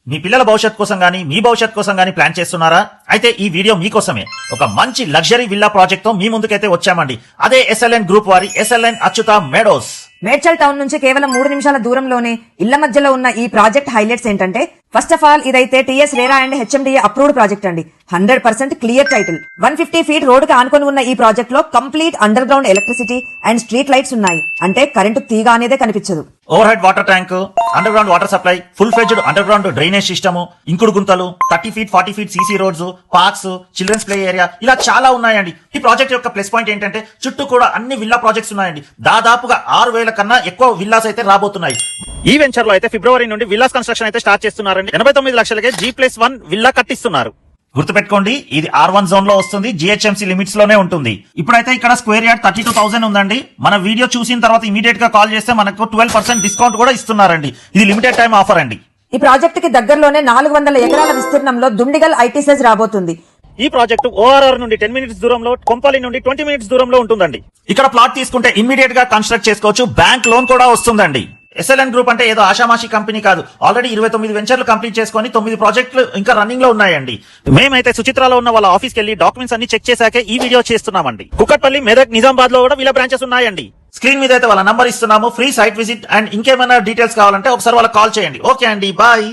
మీ పిల్లల భవిష్యత్ కోసం గానీ మీ భవిష్యత్ కోసం గానీ ప్లాన్ చేస్తున్నారా? అయితే ఈ వీడియో మీకోసమే. ఒక మంచి లగ్జరీ విల్లా ప్రాజెక్ట్ తో మీ ముందుకైతే వచ్చామండి. అదే SLN గ్రూప్ వారి SLN Achyuta Meadows. Medchal town నుంచి కేవలం 3 నిమిషాల దూరంలోనే ఇళ్ల మధ్యలో ఉన్న ఈ ప్రాజెక్ట్ హైలైట్స్ ఏంటంటే, ఫస్ట్ ఆఫ్ ఆల్ ఇదైతే TS RERA and HMDA approved project అండి. 100% క్లియర్ టైటిల్. 150 ఫీట్ రోడ్ కి ఆనుకొని ఉన్న ఈ ప్రాజెక్ట్ లో complete under ground electricity and street lights ఉన్నాయి. అంటే కరెంటు తీగ అనేదే కనిపించదు. Over head water tank, under ground water supply, full fledged under ground drainage system, ఇంకుడు గుంతలు, 30 feet 40 feet CC roads, parks, children's play area, ఇలా చాలా ఉన్నాయండి. ఈ ప్రాజెక్ట్ యొక్క ప్లస్ పాయింట్ ఏంటంటే చుట్టూ కూడా అన్ని విల్లా ప్రాజెక్ట్స్ ఉన్నాయండి. దాదాపుగా 6,000 కన్నా ఎక్కువ విల్లాస్ అయితే రాబోతున్నాయి. ఈ వెంచర్ లో అయితే ఫిబ్రవరి నుండి విల్లాస్ కన్స్ట్రక్షన్ అయితే స్టార్ట్ చేస్తున్నారండి. 89 లక్షలకే G+1 విల్లా కట్టిస్తున్నారు. గుర్తుపెట్టుకోండి, ఇది R1 జోన్ లో వస్తుంది, GHMC లిమిట్స్ లోనే ఉంటుంది. ఇప్పుడైతే ఇక్కడ స్క్వేర్ యార్డ్ 32,000 ఉందండి. మన వీడియో చూసిన తర్వాత ఇమీడియట్ గా కాల్ చేస్తే మనకు 12% డిస్కౌంట్ కూడా ఇస్తున్నారండి. ఇది లిమిటెడ్ టైం ఆఫర్ అండి. ఈ ప్రాజెక్ట్ కి దగ్గరలోనే 400 ఎకరాల విస్తీర్ణంలో దుండిగల్ ఐటీసెస్ రాబోతుంది. ఈ ప్రాజెక్టు ORR నుండి 10 మినిట్స్ దూరంలో, కొంపల్లి నుండి 20 మినిట్స్ దూరంలో ఉంటుందండి. ఇక్కడ ప్లాట్ తీసుకుంటే ఇమ్మీడియట్ గా కన్స్ట్రక్ట్ చేసుకోవచ్చు. బ్యాంక్ లోన్ కూడా వస్తుందండి. SLN గ్రూప్ అంటే ఏదో ఆషామాషి కంపెనీ కాదు. ఆల్రెడీ 29 వెంచర్లు కంప్లీట్ చేసుకుని 9 ప్రాజెక్టులు ఇంకా రన్నింగ్ లో ఉన్నాయండి. మేమైతే సుచిత్రాలో ఉన్న వాళ్ళ ఆఫీస్కి వెళ్లి డాక్యుమెంట్స్ అన్ని చెక్ చేశాకే ఈ వీడియో చేస్తున్నామండి. కుకట్పల్లి, మెదక్, నిజామాబాద్ లో కూడా వీళ్ళ బ్రాంచెస్ ఉన్నాయండి. స్క్రీన్ మీద అయితే వాళ్ళ నంబర్ ఇస్తున్నాము. ఫ్రీ సైట్ విజిట్ అండ్ ఇంకేమైనా డీటెయిల్స్ కావాలంటే ఒకసారి వాళ్ళకి కాల్ చేయండి. ఓకే అండి, బాయ్.